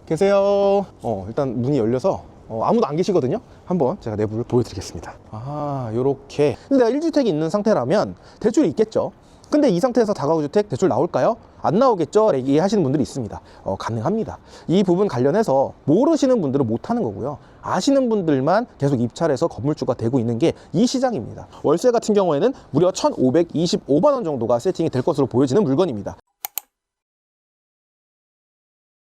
계세요. 일단 문이 열려서 아무도 안 계시거든요. 한번 제가 내부를 보여드리겠습니다. 요렇게. 근데 내가 1주택이 있는 상태라면 대출이 있겠죠. 근데 이 상태에서 다가구 주택 대출 나올까요? 안 나오겠죠? 얘기하시는 분들이 있습니다. 가능합니다. 이 부분 관련해서 모르시는 분들은 못하는 거고요. 아시는 분들만 계속 입찰해서 건물주가 되고 있는 게 이 시장입니다. 월세 같은 경우에는 무려 1,525만 원 정도가 세팅이 될 것으로 보여지는 물건입니다.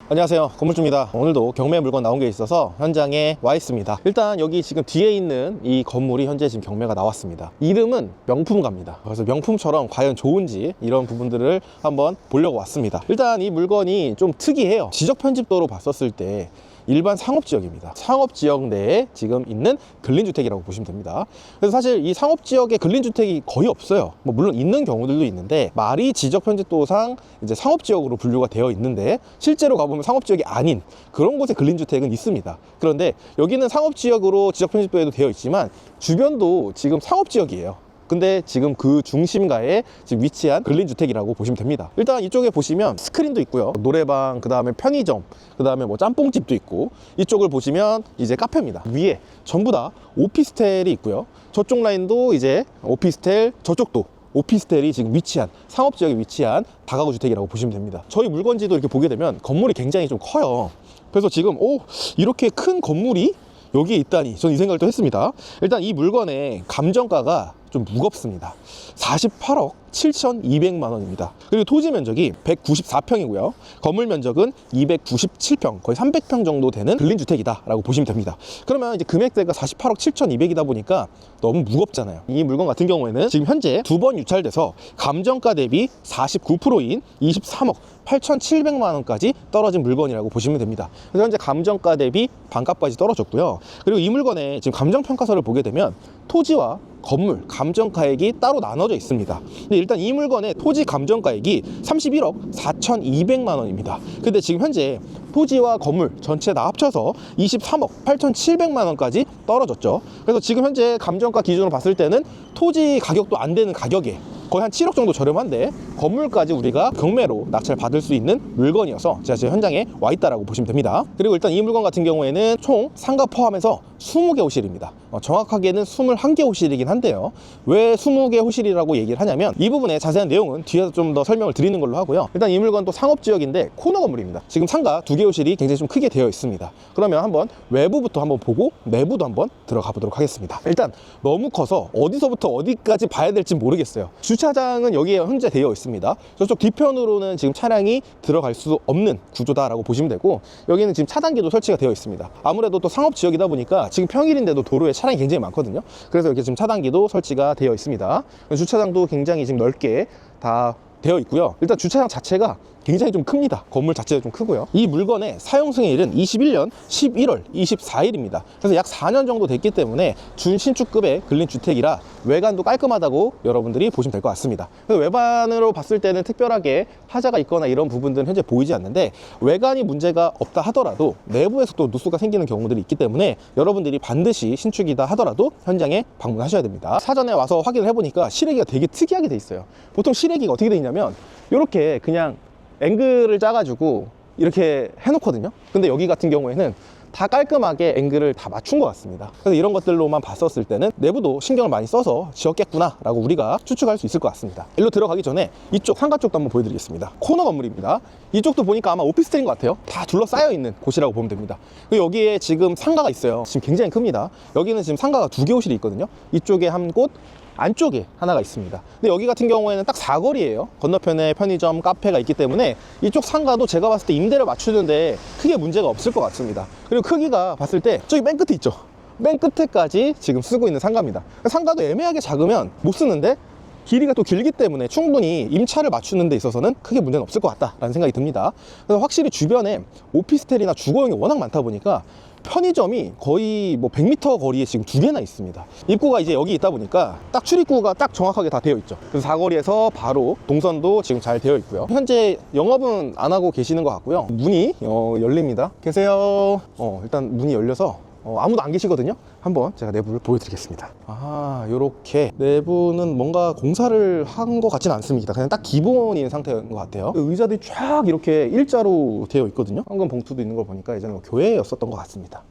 안녕하세요, 건물주입니다. 오늘도 경매 물건 나온 게 있어서 현장에 와 있습니다. 일단 여기 지금 뒤에 있는 이 건물이 현재 지금 경매가 나왔습니다. 이름은 명품가입니다. 그래서 명품처럼 과연 좋은지 이런 부분들을 한번 보려고 왔습니다. 일단 이 물건이 좀 특이해요. 지적 편집도로 봤었을 때 일반 상업지역입니다. 상업지역 내에 지금 있는 근린주택이라고 보시면 됩니다. 그래서 사실 이 상업지역에 근린주택이 거의 없어요. 물론 있는 경우들도 있는데 말이 지적편집도상 이제 상업지역으로 분류가 되어 있는데 실제로 가보면 상업지역이 아닌 그런 곳에 근린주택은 있습니다. 그런데 여기는 상업지역으로 지적편집도에도 되어 있지만 주변도 지금 상업지역이에요. 근데 지금 그 중심가에 지금 위치한 근린주택이라고 보시면 됩니다. 일단 이쪽에 보시면 스크린도 있고요. 노래방, 그 다음에 편의점, 그 다음에 뭐 짬뽕집도 있고, 이쪽을 보시면 이제 카페입니다. 위에 전부 다 오피스텔이 있고요. 저쪽 라인도 이제 오피스텔, 저쪽도 오피스텔이 지금 위치한 상업지역에 위치한 다가구 주택이라고 보시면 됩니다. 저희 물건지도 이렇게 보게 되면 건물이 굉장히 좀 커요. 그래서 지금 이렇게 큰 건물이 여기에 있다니 저는 이 생각을 또 했습니다. 일단 이 물건의 감정가가 좀 무겁습니다. 48억 7,200만 원입니다. 그리고 토지 면적이 194평이고요. 건물 면적은 297평, 거의 300평 정도 되는 근린주택이다 라고 보시면 됩니다. 그러면 이제 금액대가 48억 7,200이다 보니까 너무 무겁잖아요. 이 물건 같은 경우에는 지금 현재 두 번 유찰돼서 감정가 대비 49%인 23억 8,700만 원까지 떨어진 물건이라고 보시면 됩니다. 그래서 현재 감정가 대비 반값까지 떨어졌고요. 그리고 이 물건의 지금 감정평가서를 보게 되면 토지와 건물 감정가액이 따로 나눠져 있습니다. 근데 일단 이 물건의 토지 감정가액이 31억 4,200만 원입니다. 근데 지금 현재 토지와 건물 전체 다 합쳐서 23억 8,700만 원까지 떨어졌죠. 그래서 지금 현재 감정가 기준으로 봤을 때는 토지 가격도 안 되는 가격에 거의 한 7억 정도 저렴한데 건물까지 우리가 경매로 낙찰 받을 수 있는 물건이어서 제가 지금 현장에 와 있다라고 보시면 됩니다. 그리고 일단 이 물건 같은 경우에는 총 상가 포함해서 20개 호실입니다. 정확하게는 21개 호실이긴 한데요. 왜 20개 호실이라고 얘기를 하냐면 이 부분에 자세한 내용은 뒤에서 좀 더 설명을 드리는 걸로 하고요. 일단 이 물건 또 상업지역인데 코너 건물입니다. 지금 상가 2개 호실이 굉장히 좀 크게 되어 있습니다. 그러면 한번 외부부터 한번 보고 내부도 한번 들어가 보도록 하겠습니다. 일단 너무 커서 어디서부터 어디까지 봐야 될지 모르겠어요. 주차장은 여기에 현재 되어 있습니다. 저쪽 뒤편으로는 지금 차량이 들어갈 수 없는 구조다라고 보시면 되고, 여기는 지금 차단기도 설치가 되어 있습니다. 아무래도 또 상업지역이다 보니까 지금 평일인데도 도로에 차량이 굉장히 많거든요. 그래서 이렇게 지금 차단기도 설치가 되어 있습니다. 주차장도 굉장히 지금 넓게 다 되어 있고요. 일단 주차장 자체가 굉장히 좀 큽니다. 건물 자체가 좀 크고요. 이 물건의 사용 승인일은 21년 11월 24일입니다. 그래서 약 4년 정도 됐기 때문에 준신축급의 근린주택이라 외관도 깔끔하다고 여러분들이 보시면 될 것 같습니다. 그래서 외관으로 봤을 때는 특별하게 하자가 있거나 이런 부분들은 현재 보이지 않는데, 외관이 문제가 없다 하더라도 내부에서 또 누수가 생기는 경우들이 있기 때문에 여러분들이 반드시 신축이다 하더라도 현장에 방문하셔야 됩니다. 사전에 와서 확인을 해보니까 실외기가 되게 특이하게 돼 있어요. 보통 실외기가 어떻게 돼 있냐면 이렇게 그냥 앵글을 짜가지고 이렇게 해놓거든요. 근데 여기 같은 경우에는 다 깔끔하게 앵글을 다 맞춘 것 같습니다. 그래서 이런 것들로만 봤었을 때는 내부도 신경을 많이 써서 지었겠구나 라고 우리가 추측할 수 있을 것 같습니다. 일로 들어가기 전에 이쪽 상가 쪽도 한번 보여드리겠습니다. 코너 건물입니다. 이쪽도 보니까 아마 오피스텔인 것 같아요. 다 둘러싸여 있는 곳이라고 보면 됩니다. 여기에 지금 상가가 있어요. 지금 굉장히 큽니다. 여기는 지금 상가가 2개 호실이 있거든요. 이쪽에 한 곳, 안쪽에 하나가 있습니다. 근데 여기 같은 경우에는 딱 사거리예요. 건너편에 편의점, 카페가 있기 때문에 이쪽 상가도 제가 봤을 때 임대를 맞추는데 크게 문제가 없을 것 같습니다. 그리고 크기가 봤을 때 저기 맨 끝에 있죠. 맨 끝에까지 지금 쓰고 있는 상가입니다. 상가도 애매하게 작으면 못 쓰는데 길이가 또 길기 때문에 충분히 임차를 맞추는 데 있어서는 크게 문제는 없을 것 같다라는 생각이 듭니다. 그래서 확실히 주변에 오피스텔이나 주거용이 워낙 많다 보니까 편의점이 거의 뭐 100m 거리에 지금 2개나 있습니다. 입구가 이제 여기 있다 보니까 딱 출입구가 딱 정확하게 다 되어 있죠. 그래서 사거리에서 바로 동선도 지금 잘 되어 있고요. 현재 영업은 안 하고 계시는 것 같고요. 문이 열립니다. 계세요. 일단 문이 열려서 아무도 안 계시거든요. 한번 제가 내부를 보여드리겠습니다. 요렇게 내부는 뭔가 공사를 한 것 같지는 않습니다. 그냥 딱 기본인 상태인 것 같아요. 의자들이 쫙 이렇게 일자로 되어 있거든요. 황금 봉투도 있는 걸 보니까 예전에 교회였었던 것 같습니다.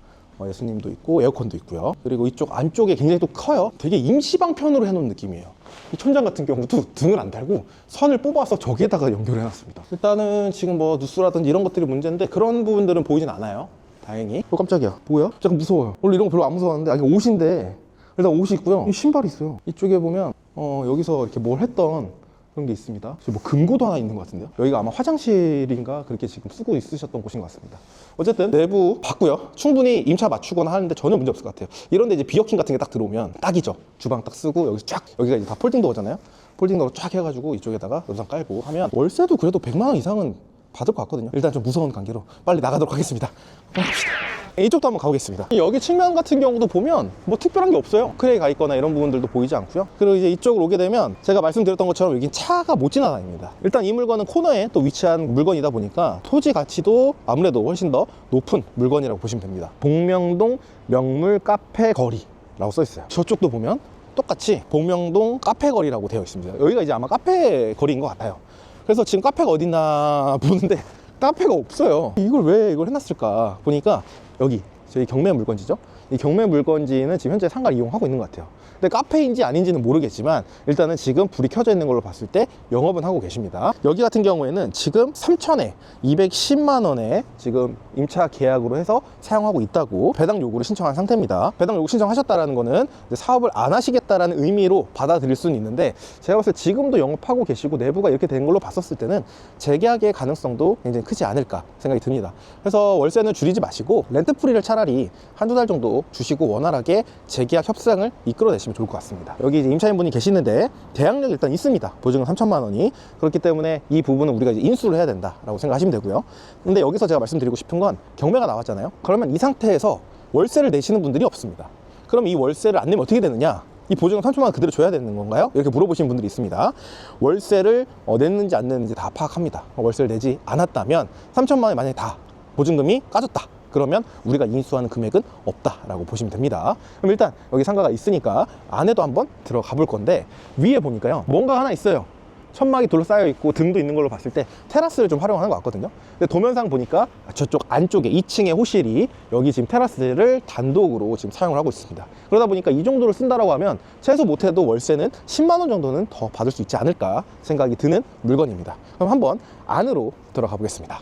예수님도 있고 에어컨도 있고요. 그리고 이쪽 안쪽에 굉장히 또 커요. 되게 임시방편으로 해놓은 느낌이에요. 이 천장 같은 경우도 등을 안 달고 선을 뽑아서 저기에다가 연결해 놨습니다. 일단은 지금 뭐 누수라든지 이런 것들이 문제인데 그런 부분들은 보이진 않아요. 다행히. 깜짝이야. 뭐야? 잠깐 무서워요. 원래 이런 거 별로 안 무서웠는데 이게 옷인데 일단 옷이 있고요. 이 신발이 있어요. 이쪽에 보면 여기서 이렇게 뭘 했던 그런 게 있습니다. 지금 뭐 금고도 하나 있는 것 같은데요. 여기가 아마 화장실인가 그렇게 지금 쓰고 있으셨던 곳인 것 같습니다. 어쨌든 내부 봤고요. 충분히 임차 맞추거나 하는데 전혀 문제 없을 것 같아요. 이런데 이제 비어킹 같은 게 딱 들어오면 딱이죠. 주방 딱 쓰고 여기서 쫙, 여기가 이제 다 폴딩 도어잖아요. 폴딩 도어 쫙 해가지고 이쪽에다가 영상 깔고 하면 월세도 그래도 100만 원 이상은 받을 것 같거든요. 일단 좀 무서운 관계로 빨리 나가도록 하겠습니다. 갑시다. 이쪽도 한번 가보겠습니다. 여기 측면 같은 경우도 보면 뭐 특별한 게 없어요. 크레이 가 있거나 이런 부분들도 보이지 않고요. 그리고 이제 이쪽으로 오게 되면 제가 말씀드렸던 것처럼 여긴 차가 못 지나다닙니다. 일단 이 물건은 코너에 또 위치한 물건이다 보니까 토지 가치도 아무래도 훨씬 더 높은 물건이라고 보시면 됩니다. 복명동 명물 카페 거리라고 써 있어요. 저쪽도 보면 똑같이 복명동 카페 거리라고 되어 있습니다. 여기가 이제 아마 카페 거리인 것 같아요. 그래서 지금 카페가 어딨나 보는데 카페가 없어요. 이걸 왜 이걸 해놨을까 보니까 여기 저희 경매 물건지죠. 이 경매 물건지는 지금 현재 상가를 이용하고 있는 것 같아요. 근데 카페인지 아닌지는 모르겠지만 일단은 지금 불이 켜져 있는 걸로 봤을 때 영업은 하고 계십니다. 여기 같은 경우에는 지금 3천에 210만 원에 지금 임차 계약으로 해서 사용하고 있다고 배당 요구를 신청한 상태입니다. 배당 요구 신청하셨다라는 거는 사업을 안 하시겠다라는 의미로 받아들일 수는 있는데 제가 봤을 때 지금도 영업하고 계시고 내부가 이렇게 된 걸로 봤었을 때는 재계약의 가능성도 굉장히 크지 않을까 생각이 듭니다. 그래서 월세는 줄이지 마시고 렌트프리를 차라리 한두 달 정도 주시고 원활하게 재계약 협상을 이끌어내시면 좋을 것 같습니다. 여기 이제 임차인분이 계시는데 대항력이 일단 있습니다. 보증금 3천만 원이. 그렇기 때문에 이 부분은 우리가 이제 인수를 해야 된다라고 생각하시면 되고요. 근데 여기서 제가 말씀드리고 싶은 건 경매가 나왔잖아요. 그러면 이 상태에서 월세를 내시는 분들이 없습니다. 그럼 이 월세를 안 내면 어떻게 되느냐? 이 보증금 3천만 원 그대로 줘야 되는 건가요? 이렇게 물어보시는 분들이 있습니다. 월세를 냈는지 안 냈는지 다 파악합니다. 월세를 내지 않았다면 3천만 원이 만약에 다 보증금이 까졌다. 그러면 우리가 인수하는 금액은 없다라고 보시면 됩니다. 그럼 일단 여기 상가가 있으니까 안에도 한번 들어가 볼 건데 위에 보니까요 뭔가 하나 있어요. 천막이 둘러싸여 있고 등도 있는 걸로 봤을 때 테라스를 좀 활용하는 것 같거든요. 근데 도면상 보니까 저쪽 안쪽에 2층의 호실이 여기 지금 테라스를 단독으로 지금 사용을 하고 있습니다. 그러다 보니까 이 정도를 쓴다라고 하면 최소 못해도 월세는 10만 원 정도는 더 받을 수 있지 않을까 생각이 드는 물건입니다. 그럼 한번 안으로 들어가 보겠습니다.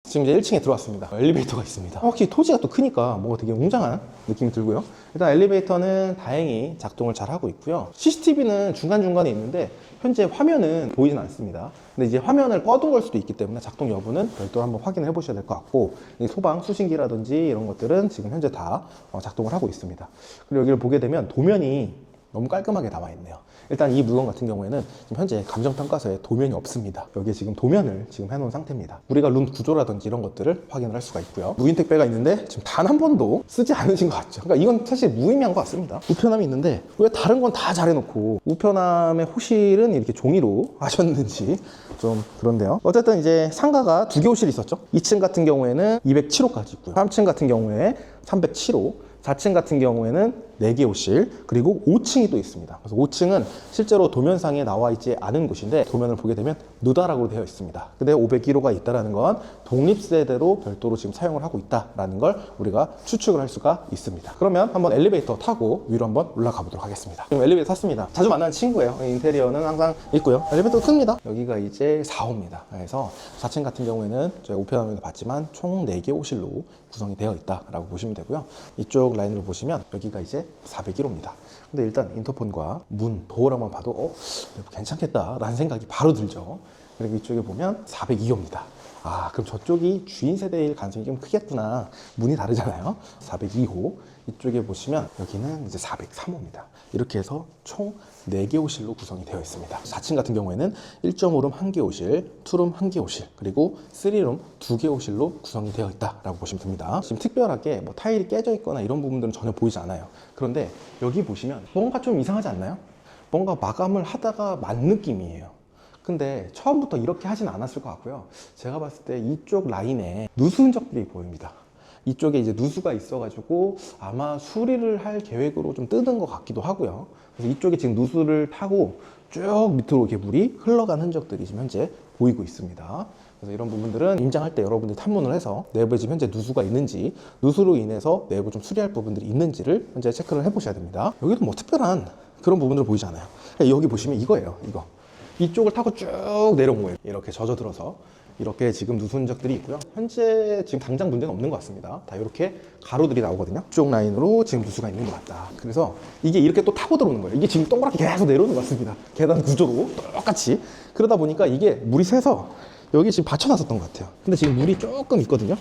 지금 이제 1층에 들어왔습니다. 엘리베이터가 있습니다. 확실히 토지가 또 크니까 뭔가 되게 웅장한 느낌이 들고요. 일단 엘리베이터는 다행히 작동을 잘 하고 있고요. CCTV는 중간중간에 있는데 현재 화면은 보이진 않습니다. 근데 이제 화면을 꺼둔 걸 수도 있기 때문에 작동 여부는 별도로 한번 확인을 해보셔야 될 것 같고, 이 소방, 수신기라든지 이런 것들은 지금 현재 다 작동을 하고 있습니다. 그리고 여기를 보게 되면 도면이 너무 깔끔하게 나와 있네요. 일단 이 물건 같은 경우에는 지금 현재 감정평가서에 도면이 없습니다. 여기에 지금 도면을 지금 해놓은 상태입니다. 우리가 룸 구조라든지 이런 것들을 확인을 할 수가 있고요. 무인 택배가 있는데 지금 단 한 번도 쓰지 않으신 것 같죠. 그러니까 이건 사실 무의미한 것 같습니다. 우편함이 있는데 왜 다른 건 다 잘해놓고 우편함의 호실은 이렇게 종이로 하셨는지 좀 그런데요. 어쨌든 이제 상가가 2개 호실이 있었죠. 2층 같은 경우에는 207호까지 있고요. 3층 같은 경우에 307호, 4층 같은 경우에는 4개 호실, 그리고 5층이 또 있습니다. 그래서 5층은 실제로 도면상에 나와 있지 않은 곳인데 도면을 보게 되면 누다락으로 되어 있습니다. 근데 501호가 있다는 건 독립세대로 별도로 지금 사용을 하고 있다는 걸 우리가 추측을 할 수가 있습니다. 그러면 한번 엘리베이터 타고 위로 한번 올라가 보도록 하겠습니다. 지금 엘리베이터 탔습니다. 자주 만나는 친구예요. 인테리어는 항상 있고요. 엘리베이터가 큽니다. 여기가 이제 4호입니다. 그래서 4층 같은 경우에는 저희가 우편함에도 봤지만 총 4개 호실로 구성이 되어 있다라고 보시면 되고요. 이쪽 라인을 보시면 여기가 이제 401호입니다. 근데 일단 인터폰과 문, 도어랑만 봐도 괜찮겠다라는 생각이 바로 들죠. 그리고 이쪽에 보면 402호입니다. 아, 그럼 저쪽이 주인 세대일 가능성이 좀 크겠구나. 문이 다르잖아요. 402호. 이쪽에 보시면 여기는 이제 403호입니다. 이렇게 해서 총 4개 호실로 구성이 되어 있습니다. 4층 같은 경우에는 1.5룸 1개 호실, 2룸 1개 호실, 그리고 3룸 2개 호실로 구성이 되어 있다라고 보시면 됩니다. 지금 특별하게 뭐 타일이 깨져 있거나 이런 부분들은 전혀 보이지 않아요. 그런데 여기 보시면 뭔가 좀 이상하지 않나요? 뭔가 마감을 하다가 만 느낌이에요. 근데 처음부터 이렇게 하진 않았을 것 같고요. 제가 봤을 때 이쪽 라인에 누수 흔적들이 보입니다. 이쪽에 이제 누수가 있어가지고 아마 수리를 할 계획으로 좀 뜯은 것 같기도 하고요. 그래서 이쪽에 지금 누수를 타고 쭉 밑으로 이렇게 물이 흘러간 흔적들이 지금 현재 보이고 있습니다. 그래서 이런 부분들은 임장할 때 여러분들이 탐문을 해서 내부에 지금 현재 누수가 있는지, 누수로 인해서 내부 좀 수리할 부분들이 있는지를 현재 체크를 해보셔야 됩니다. 여기도 뭐 특별한 그런 부분들 보이지 않아요. 여기 보시면 이거예요. 이쪽을 타고 쭉 내려온 거예요. 이렇게 젖어들어서 이렇게 지금 누수 흔적들이 있고요. 현재 지금 당장 문제는 없는 것 같습니다. 다 이렇게 가로들이 나오거든요. 쭉 라인으로 지금 누수가 있는 것 같다. 그래서 이게 이렇게 또 타고 들어오는 거예요. 이게 지금 동그랗게 계속 내려오는 것 같습니다. 계단 구조로 똑같이. 그러다 보니까 이게 물이 새서 여기 지금 받쳐놨었던 것 같아요. 근데 지금 물이 조금 있거든요.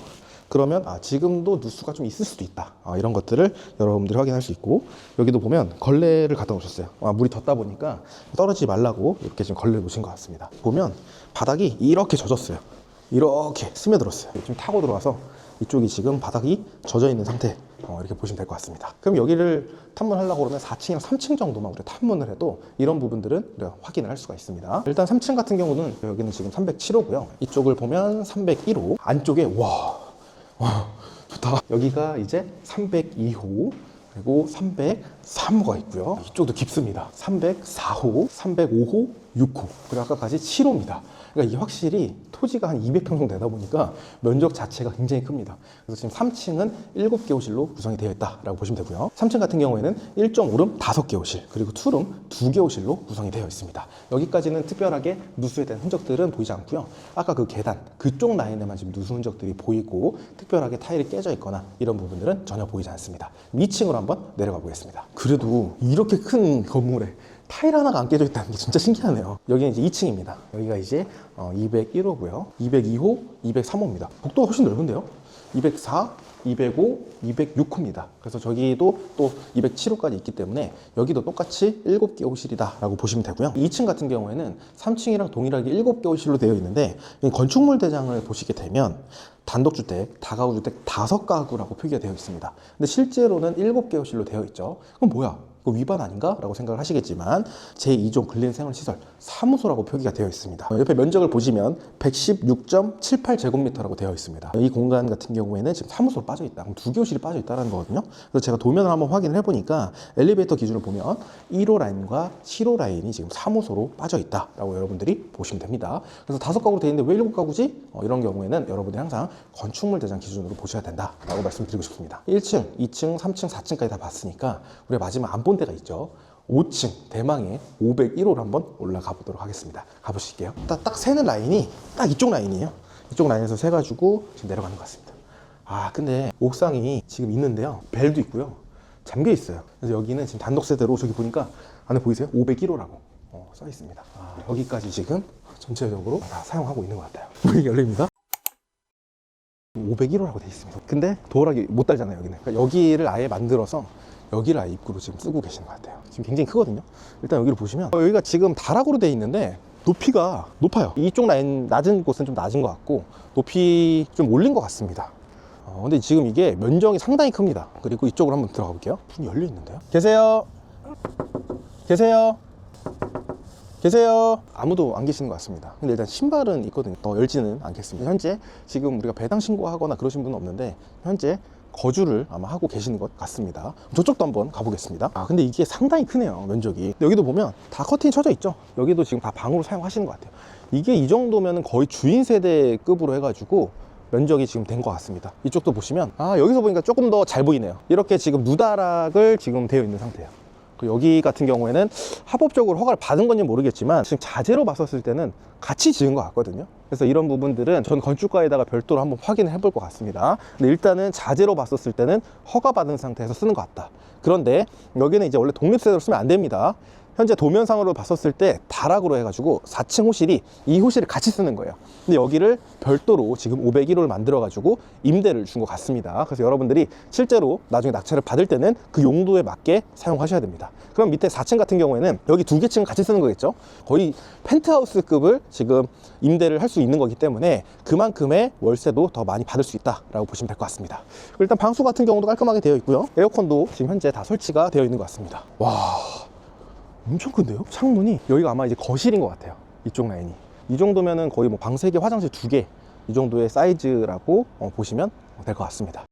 그러면 지금도 누수가 좀 있을 수도 있다. 이런 것들을 여러분들이 확인할 수 있고, 여기도 보면 걸레를 갖다 놓으셨어요. 물이 덧다 보니까 떨어지지 말라고 이렇게 지금 걸레를 놓으신 것 같습니다. 보면 바닥이 이렇게 젖었어요. 이렇게 스며들었어요. 지금 타고 들어와서 이쪽이 지금 바닥이 젖어 있는 상태, 이렇게 보시면 될 것 같습니다. 그럼 여기를 탐문하려고 그러면 4층이나 3층 정도만 우리가 탐문을 해도 이런 부분들은 우리가 확인을 할 수가 있습니다. 일단 3층 같은 경우는 여기는 지금 307호고요. 이쪽을 보면 301호. 안쪽에 와 좋다. 여기가 이제 302호, 그리고 303호가 있고요. 이쪽도 깊습니다. 304호, 305호, 6호, 그리고 아까까지 7호입니다. 그러니까 이게 확실히 토지가 한 200평 정도 되다 보니까 면적 자체가 굉장히 큽니다. 그래서 지금 3층은 7개 호실로 구성이 되어 있다라고 보시면 되고요. 3층 같은 경우에는 1.5룸 5개 호실, 그리고 2룸 2개 호실로 구성이 되어 있습니다. 여기까지는 특별하게 누수에 대한 흔적들은 보이지 않고요. 아까 그 계단 그쪽 라인에만 지금 누수 흔적들이 보이고, 특별하게 타일이 깨져 있거나 이런 부분들은 전혀 보이지 않습니다. 2층으로 한번 내려가 보겠습니다. 그래도 이렇게 큰 건물에 타일 하나가 안 깨져 있다는 게 진짜 신기하네요. 여기는 이제 2층입니다. 여기가 이제 201호고요. 202호, 203호입니다. 복도가 훨씬 넓은데요. 204, 205, 206호입니다. 그래서 저기도 또 207호까지 있기 때문에 여기도 똑같이 7개 호실이다 라고 보시면 되고요. 2층 같은 경우에는 3층이랑 동일하게 7개 호실로 되어 있는데, 건축물 대장을 보시게 되면 단독주택, 다가구주택 5가구라고 표기가 되어 있습니다. 근데 실제로는 7개 호실로 되어 있죠. 그럼 뭐야? 그 위반 아닌가? 라고 생각을 하시겠지만, 제2종 근린생활시설 사무소라고 표기가 되어 있습니다. 옆에 면적을 보시면 116.78제곱미터라고 되어 있습니다. 이 공간 같은 경우에는 지금 사무소로 빠져 있다. 그럼 2개 호실이 빠져 있다는 거거든요. 그래서 제가 도면을 한번 확인을 해보니까 엘리베이터 기준으로 보면 1호 라인과 7호 라인이 지금 사무소로 빠져 있다라고 여러분들이 보시면 됩니다. 그래서 5가구로 되어 있는데 왜 7가구지? 이런 경우에는 여러분들이 항상 건축물 대장 기준으로 보셔야 된다라고 말씀드리고 싶습니다. 1층, 2층, 3층, 4층까지 다 봤으니까 우리가 마지막 안 본 데가 있죠. 5층 대망의 501호로 한번 올라가 보도록 하겠습니다. 가보실게요. 딱 새는 라인이 딱 이쪽 라인이에요. 이쪽 라인에서 새가지고 지금 내려가는 것 같습니다. 근데 옥상이 지금 있는데요. 벨도 있고요. 잠겨 있어요. 그래서 여기는 지금 단독 세대로, 저기 보니까 안에 보이세요? 501호라고 써 있습니다. 여기까지 지금 전체적으로 다 사용하고 있는 것 같아요. 문이 열립니다. 501호라고 되어 있습니다. 근데 도어락이 못 달잖아요, 여기는. 그러니까 여기를 아예 만들어서 여기를 아예 입구로 지금 쓰고 계시는 것 같아요. 지금 굉장히 크거든요. 일단 여기를 보시면 여기가 지금 다락으로 되어 있는데 높이가 높아요. 이쪽 라인 낮은 곳은 좀 낮은 것 같고, 높이 좀 올린 것 같습니다. 근데 지금 이게 면적이 상당히 큽니다. 그리고 이쪽으로 한번 들어가 볼게요. 문이 열려 있는데요. 계세요? 계세요? 계세요? 아무도 안 계시는 것 같습니다. 근데 일단 신발은 있거든요. 열지는 않겠습니다. 현재 지금 우리가 배당 신고하거나 그러신 분은 없는데, 현재 거주를 아마 하고 계시는 것 같습니다. 저쪽도 한번 가보겠습니다. 근데 이게 상당히 크네요, 면적이. 여기도 보면 다 커튼이 쳐져 있죠. 여기도 지금 다 방으로 사용하시는 것 같아요. 이게 이 정도면 거의 주인 세대급으로 해가지고 면적이 지금 된 것 같습니다. 이쪽도 보시면 여기서 보니까 조금 더 잘 보이네요. 이렇게 지금 누다락을 지금 되어 있는 상태예요. 여기 같은 경우에는 합법적으로 허가를 받은 건지 모르겠지만 지금 자재로 봤었을 때는 같이 지은 것 같거든요. 그래서 이런 부분들은 전 건축가에다가 별도로 한번 확인을 해볼 것 같습니다. 근데 일단은 자재로 봤었을 때는 허가받은 상태에서 쓰는 것 같다. 그런데 여기는 이제 원래 독립세대로 쓰면 안 됩니다. 현재 도면상으로 봤었을 때 다락으로 해가지고 4층 호실이 이 호실을 같이 쓰는 거예요. 근데 여기를 별도로 지금 501호를 만들어가지고 임대를 준 것 같습니다. 그래서 여러분들이 실제로 나중에 낙찰을 받을 때는 그 용도에 맞게 사용하셔야 됩니다. 그럼 밑에 4층 같은 경우에는 여기 2개 층 같이 쓰는 거겠죠. 거의 펜트하우스급을 지금 임대를 할 수 있는 거기 때문에 그만큼의 월세도 더 많이 받을 수 있다라고 보시면 될 것 같습니다. 일단 방수 같은 경우도 깔끔하게 되어 있고요. 에어컨도 지금 현재 다 설치가 되어 있는 것 같습니다. 와, 엄청 큰데요? 창문이, 여기가 아마 이제 거실인 것 같아요. 이쪽 라인이. 이 정도면은 거의 방 3개, 화장실 2개, 이 정도의 사이즈라고 보시면 될 것 같습니다.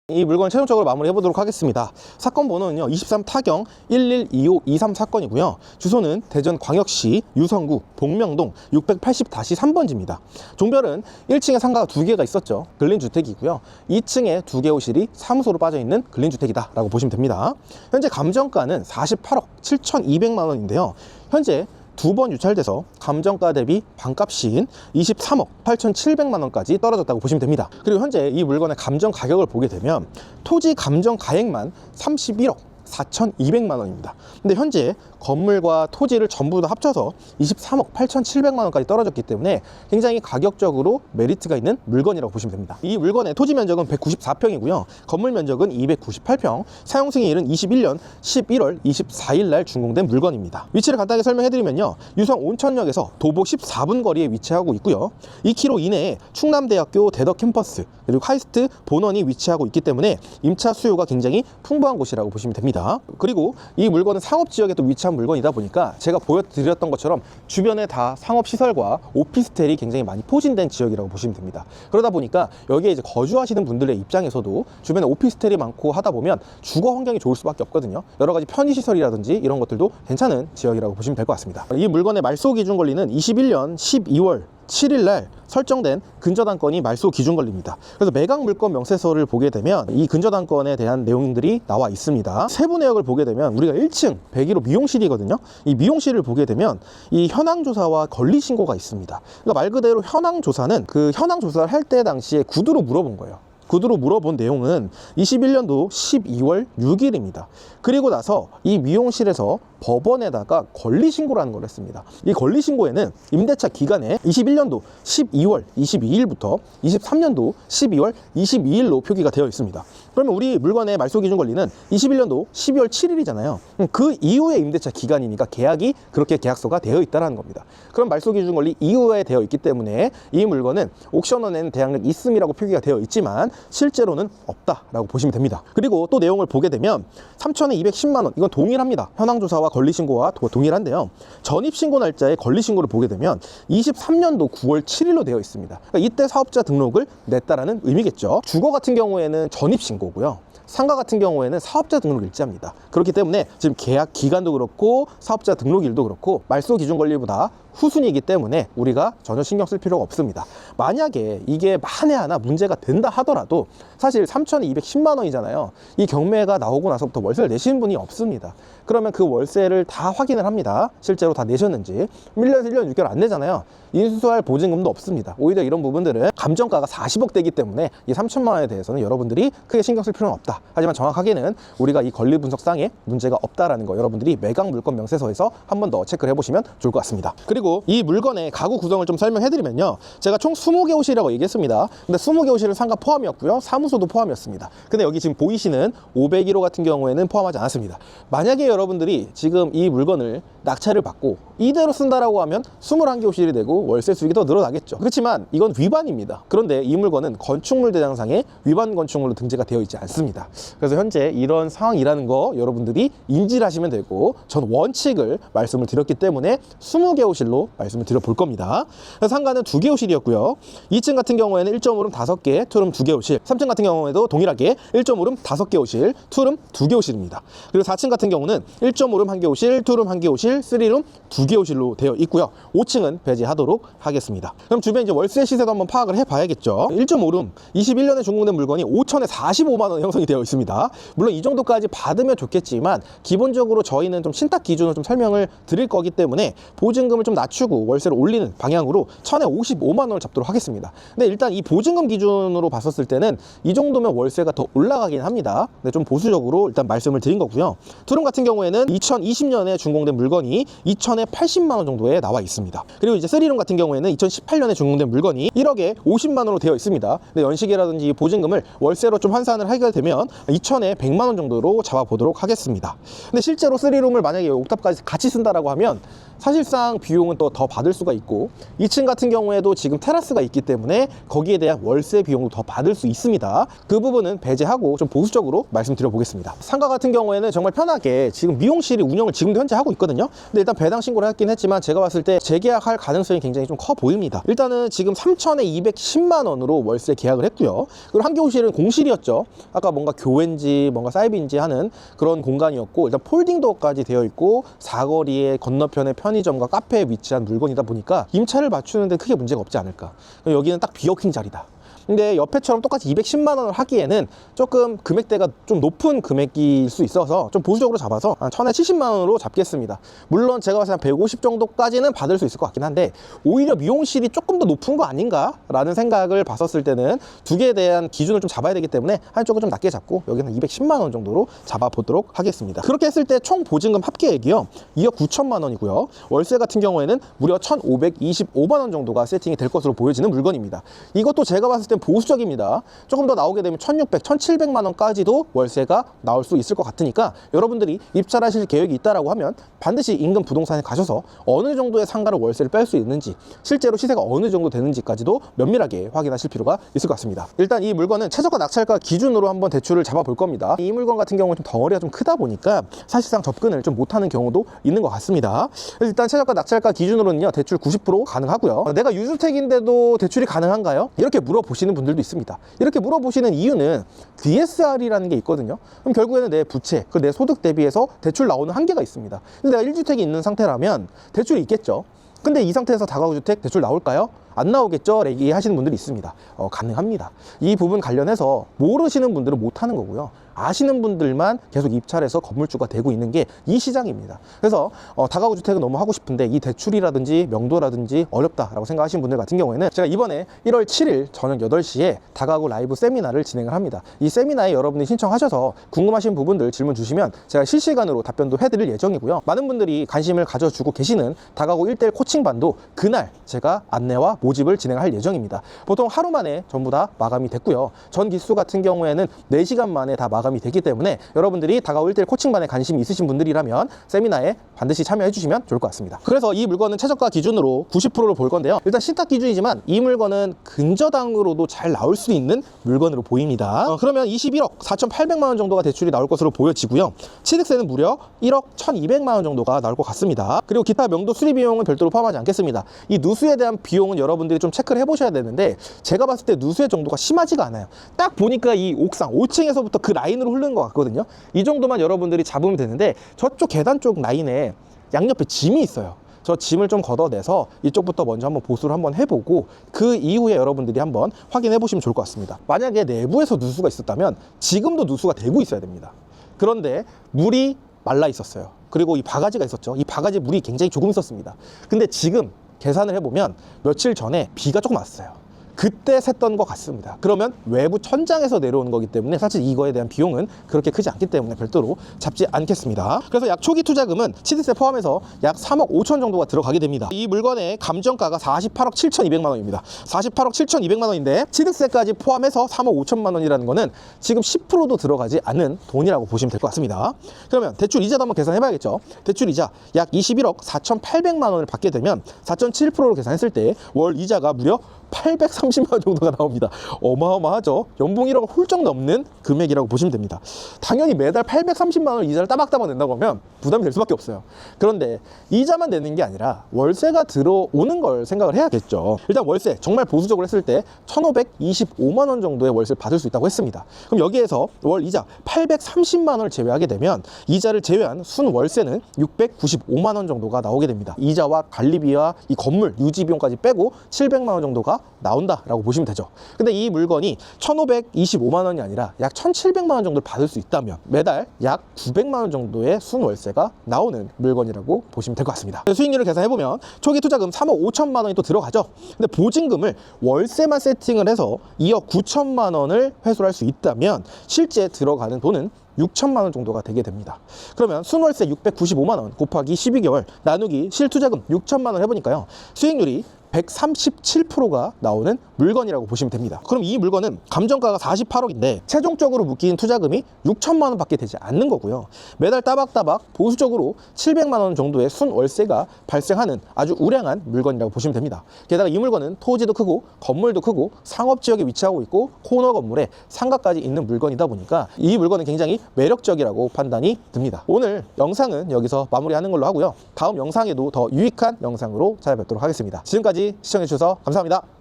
이 물건 최종적으로 마무리해 보도록 하겠습니다. 사건 번호는요 23 타경 112523 사건이고요. 주소는 대전 광역시 유성구 복명동 680-3번지입니다. 종별은 1층에 상가가 2개가 있었죠. 근린주택이고요. 2층에 2개 호실이 사무소로 빠져있는 근린주택이다 라고 보시면 됩니다. 현재 감정가는 48억 7,200만 원인데요. 현재 2번 유찰돼서 감정가 대비 반값인 23억 8,700만 원까지 떨어졌다고 보시면 됩니다. 그리고 현재 이 물건의 감정 가격을 보게 되면 토지 감정 가액만 31억 4,200만 원입니다. 근데 현재 건물과 토지를 전부 다 합쳐서 23억 8,700만 원까지 떨어졌기 때문에 굉장히 가격적으로 메리트가 있는 물건이라고 보시면 됩니다. 이 물건의 토지 면적은 194평이고요. 건물 면적은 298평, 사용 승인일은 21년 11월 24일 날 준공된 물건입니다. 위치를 간단하게 설명해드리면요. 유성 온천역에서 도보 14분 거리에 위치하고 있고요. 2km 이내에 충남대학교 대덕 캠퍼스 그리고 카이스트 본원이 위치하고 있기 때문에 임차 수요가 굉장히 풍부한 곳이라고 보시면 됩니다. 그리고 이 물건은 상업지역에 또 위치한 물건이다 보니까 제가 보여드렸던 것처럼 주변에 다 상업시설과 오피스텔이 굉장히 많이 포진된 지역이라고 보시면 됩니다. 그러다 보니까 여기에 이제 거주하시는 분들의 입장에서도 주변에 오피스텔이 많고 하다 보면 주거 환경이 좋을 수밖에 없거든요. 여러 가지 편의시설이라든지 이런 것들도 괜찮은 지역이라고 보시면 될 것 같습니다. 이 물건의 말소 기준 권리는 21년 12월 7일 날 설정된 근저당권이 말소 기준 권리입니다. 그래서 매각 물건 명세서를 보게 되면 이 근저당권에 대한 내용들이 나와 있습니다. 세부 내역을 보게 되면 우리가 1층 101호 미용실이거든요. 이 미용실을 보게 되면 이 현황조사와 권리신고가 있습니다. 그러니까 말 그대로 현황조사는 그 현황조사를 할 때 당시에 구두로 물어본 거예요. 구두로 물어본 내용은 21년도 12월 6일입니다. 그리고 나서 이 미용실에서 법원에다가 권리신고라는 걸 했습니다. 이 권리신고에는 임대차 기간에 21년도 12월 22일부터 23년도 12월 22일로 표기가 되어 있습니다. 그러면 우리 물건의 말소 기준 권리는 21년도 12월 7일이잖아요. 그 이후에 임대차 기간이니까 계약이 그렇게 계약서가 되어 있다는 겁니다. 그럼 말소 기준 권리 이후에 되어 있기 때문에 이 물건은 옥션원에는 대항력 있음이라고 표기가 되어 있지만 실제로는 없다라고 보시면 됩니다. 그리고 또 내용을 보게 되면 3,210만 원, 이건 동일합니다. 현황조사와 권리신고와 동일한데요. 전입신고 날짜의 권리신고를 보게 되면 23년도 9월 7일로 되어 있습니다. 그러니까 이때 사업자 등록을 냈다라는 의미겠죠. 주거 같은 경우에는 전입신고고요. 상가 같은 경우에는 사업자 등록 일자입니다. 그렇기 때문에 지금 계약 기간도 그렇고 사업자 등록일도 그렇고 말소 기준 권리보다 후순위이기 때문에 우리가 전혀 신경 쓸 필요가 없습니다. 만약에 이게 만에 하나 문제가 된다 하더라도 사실 3,210만 원이잖아요. 이 경매가 나오고 나서부터 월세를 내시는 분이 없습니다. 그러면 그 월세를 다 확인을 합니다. 실제로 다 내셨는지. 1년, 1년 6개월 안 내잖아요. 인수할 보증금도 없습니다. 오히려 이런 부분들은 감정가가 40억 대이기 때문에 이 3천만 원에 대해서는 여러분들이 크게 신경 쓸 필요는 없다. 하지만 정확하게는 우리가 이 권리 분석상에 문제가 없다라는 거 여러분들이 매각 물건 명세서에서 한 번 더 체크를 해보시면 좋을 것 같습니다. 그리고 이 물건의 가구 구성을 좀 설명해드리면요. 제가 총 20개 호실이라고 얘기했습니다. 근데 20개 호실은 상가 포함이었고요. 사무소도 포함이었습니다. 근데 여기 지금 보이시는 501호 같은 경우에는 포함하지 않았습니다. 만약에 여러분들이 지금 이 물건을 낙찰을 받고 이대로 쓴다라고 하면 21개 호실이 되고 월세 수익이 더 늘어나겠죠. 그렇지만 이건 위반입니다. 그런데 이 물건은 건축물 대장상에 위반 건축물로 등재가 되어 있지 않습니다. 그래서 현재 이런 상황이라는 거 여러분들이 인지를 하시면 되고, 전 원칙을 말씀을 드렸기 때문에 20개 호실로 말씀을 드려볼 겁니다. 상가는 2개 호실이었고요. 2층 같은 경우에는 1.5룸 5개, 투룸 2개 호실. 3층 같은 경우에도 동일하게 1.5룸 5개 호실, 투룸 2개 호실입니다. 그리고 4층 같은 경우는 1.5룸 1개 호실, 투룸 1개 호실, 3룸 2개 호실로 되어 있고요. 5층은 배제하도록 하겠습니다. 그럼 주변 이제 월세 시세도 한번 파악을 해봐야겠죠. 1.5룸 21년에 준공된 물건이 5천에 45만 원 형성이 되어 있습니다. 물론 이 정도까지 받으면 좋겠지만 기본적으로 저희는 좀 신탁 기준을 좀 설명을 드릴 거기 때문에 보증금을 좀 낮추고 월세를 올리는 방향으로 1000에 55만 원을 잡도록 하겠습니다. 근데 일단 이 보증금 기준으로 봤었을 때는 이 정도면 월세가 더 올라가긴 합니다. 근데 좀 보수적으로 일단 말씀을 드린 거고요. 투룸 같은 경우에는 2020년에 준공된 물건이 2000에 80만 원 정도에 나와 있습니다. 그리고 이제 3룸 같은 경우에는 2018년에 준공된 물건이 1억에 50만 원으로 되어 있습니다. 근데 연식이라든지 보증금을 월세로 좀 환산을 하게 되면 2000에 100만 원 정도로 잡아보도록 하겠습니다. 근데 실제로 3룸을 만약에 옥탑까지 같이 쓴다라고 하면 사실상 비용은 또 더 받을 수가 있고, 2층 같은 경우에도 지금 테라스가 있기 때문에 거기에 대한 월세 비용도 더 받을 수 있습니다. 그 부분은 배제하고 좀 보수적으로 말씀드려 보겠습니다. 상가 같은 경우에는 정말 편하게 지금 미용실이 운영을 지금도 현재 하고 있거든요. 근데 일단 배당 신고를 했긴 했지만 제가 봤을 때 재계약할 가능성이 굉장히 좀 커 보입니다. 일단은 지금 3천에 210만 원으로 월세 계약을 했고요. 그리고 한겨울실은 공실이었죠. 아까 뭔가 교회인지 뭔가 사이비인지 하는 그런 공간이었고, 일단 폴딩 도어까지 되어 있고 사거리에 건너편에 편의점과 카페에 위치한 물건이다 보니까 임차를 맞추는데 크게 문제가 없지 않을까. 여기는 딱 비어킹 자리다. 근데 옆에처럼 똑같이 210만 원을 하기에는 조금 금액대가 좀 높은 금액일 수 있어서 좀 보수적으로 잡아서 한 1000에 70만 원으로 잡겠습니다. 물론 제가 봤을 때 한 150 정도까지는 받을 수 있을 것 같긴 한데, 오히려 미용실이 조금 더 높은 거 아닌가 라는 생각을 봤었을 때는 두 개에 대한 기준을 좀 잡아야 되기 때문에 한쪽은 좀 낮게 잡고 여기는 210만 원 정도로 잡아보도록 하겠습니다. 그렇게 했을 때 총 보증금 합계액이요 2억 9천만 원이고요. 월세 같은 경우에는 무려 1525만 원 정도가 세팅이 될 것으로 보여지는 물건입니다. 이것도 제가 봤을 때 보수적입니다. 조금 더 나오게 되면 1600, 1700만 원까지도 월세가 나올 수 있을 것 같으니까 여러분들이 입찰하실 계획이 있다라고 하면 반드시 인근 부동산에 가셔서 어느 정도의 상가로 월세를 뺄 수 있는지, 실제로 시세가 어느 정도 되는지까지도 면밀하게 확인하실 필요가 있을 것 같습니다. 일단 이 물건은 최저가 낙찰가 기준으로 한번 대출을 잡아볼 겁니다. 이 물건 같은 경우는 좀 덩어리가 좀 크다 보니까 사실상 접근을 좀 못하는 경우도 있는 것 같습니다. 일단 최저가 낙찰가 기준으로는요 대출 90% 가능하고요. 내가 유주택인데도 대출이 가능한가요? 이렇게 물어보시는 분들도 있습니다. 이렇게 물어보시는 이유는 DSR이라는 게 있거든요. 그럼 결국에는 내 부채, 내 소득 대비해서 대출 나오는 한계가 있습니다. 근데 내가 1주택이 있는 상태라면 대출이 있겠죠. 근데 이 상태에서 다가구주택 대출 나올까요? 안 나오겠죠? 얘기하시는 분들이 있습니다. 가능합니다. 이 부분 관련해서 모르시는 분들은 못하는 거고요. 아시는 분들만 계속 입찰해서 건물주가 되고 있는 게 이 시장입니다. 그래서 다가구 주택은 너무 하고 싶은데 이 대출이라든지 명도라든지 어렵다라고 생각하시는 분들 같은 경우에는 제가 이번에 1월 7일 저녁 8시에 다가구 라이브 세미나를 진행을 합니다. 이 세미나에 여러분이 신청하셔서 궁금하신 부분들 질문 주시면 제가 실시간으로 답변도 해드릴 예정이고요. 많은 분들이 관심을 가져주고 계시는 다가구 1대1 코칭반도 그날 제가 안내와 모집을 진행할 예정입니다. 보통 하루 만에 전부 다 마감이 됐고요. 전 기수 같은 경우에는 4시간 만에 다 마감이 됐기 때문에 여러분들이 다가구 1대1 코칭반에 관심이 있으신 분들이라면 세미나에 반드시 참여해 주시면 좋을 것 같습니다. 그래서 이 물건은 최저가 기준으로 90%를 볼 건데요. 일단 신탁 기준이지만 이 물건은 근저당으로도 잘 나올 수 있는 물건으로 보입니다. 그러면 21억 4,800만 원 정도가 대출이 나올 것으로 보여지고요. 취득세는 무려 1억 1,200만 원 정도가 나올 것 같습니다. 그리고 기타 명도 수리 비용은 별도로 포함하지 않겠습니다. 이 누수에 대한 비용은 여러분들이 좀 체크를 해보셔야 되는데, 제가 봤을 때 누수의 정도가 심하지가 않아요. 딱 보니까 이 옥상 5층에서부터 그 라인으로 흐르는 것 같거든요. 이 정도만 여러분들이 잡으면 되는데, 저쪽 계단 쪽 라인에 양옆에 짐이 있어요. 저 짐을 좀 걷어내서 이쪽부터 먼저 한번 보수를 한번 해보고 그 이후에 여러분들이 한번 확인해 보시면 좋을 것 같습니다. 만약에 내부에서 누수가 있었다면 지금도 누수가 되고 있어야 됩니다. 그런데 물이 말라 있었어요. 그리고 이 바가지가 있었죠. 이 바가지에 물이 굉장히 조금 있었습니다. 근데 지금 계산을 해보면 며칠 전에 비가 조금 왔어요. 그때 샜던 것 같습니다. 그러면 외부 천장에서 내려오는 거기 때문에 사실 이거에 대한 비용은 그렇게 크지 않기 때문에 별도로 잡지 않겠습니다. 그래서 약 초기 투자금은 취득세 포함해서 약 3억 5천 정도가 들어가게 됩니다. 이 물건의 감정가가 48억 7,200만 원입니다. 48억 7,200만 원인데 취득세까지 포함해서 3억 5천만 원이라는 거는 지금 10%도 들어가지 않는 돈이라고 보시면 될 것 같습니다. 그러면 대출 이자도 한번 계산해 봐야겠죠. 대출 이자 약 21억 4,800만 원을 받게 되면 4.7%로 계산했을 때 월 이자가 무려 830만 원 정도가 나옵니다. 어마어마하죠. 연봉 1억을 훌쩍 넘는 금액이라고 보시면 됩니다. 당연히 매달 830만 원 이자를 따박따박 낸다고 하면 부담이 될 수밖에 없어요. 그런데 이자만 내는 게 아니라 월세가 들어오는 걸 생각을 해야겠죠. 일단 월세 정말 보수적으로 했을 때 1,525만 원 정도의 월세를 받을 수 있다고 했습니다. 그럼 여기에서 월 이자 830만 원을 제외하게 되면 이자를 제외한 순 월세는 695만 원 정도가 나오게 됩니다. 이자와 관리비와 이 건물 유지 비용까지 빼고 700만 원 정도가 나온다라고 보시면 되죠. 근데 이 물건이 1,525만 원이 아니라 약 1,700만 원 정도를 받을 수 있다면 매달 약 900만 원 정도의 순월세가 나오는 물건이라고 보시면 될 것 같습니다. 수익률을 계산해보면 초기 투자금 3억 5천만 원이 또 들어가죠. 근데 보증금을 월세만 세팅을 해서 2억 9천만 원을 회수할 수 있다면 실제 들어가는 돈은 6천만 원 정도가 되게 됩니다. 그러면 순월세 695만 원 곱하기 12개월 나누기 실투자금 6천만 원 해보니까요. 수익률이 137%가 나오는 물건이라고 보시면 됩니다. 그럼 이 물건은 감정가가 48억인데 최종적으로 묶인 투자금이 6천만 원 밖에 되지 않는 거고요. 매달 따박따박 보수적으로 700만 원 정도의 순월세가 발생하는 아주 우량한 물건이라고 보시면 됩니다. 게다가 이 물건은 토지도 크고 건물도 크고 상업지역에 위치하고 있고 코너 건물에 상가까지 있는 물건이다 보니까 이 물건은 굉장히 매력적이라고 판단이 듭니다. 오늘 영상은 여기서 마무리하는 걸로 하고요. 다음 영상에도 더 유익한 영상으로 찾아뵙도록 하겠습니다. 지금까지 시청해주셔서 감사합니다.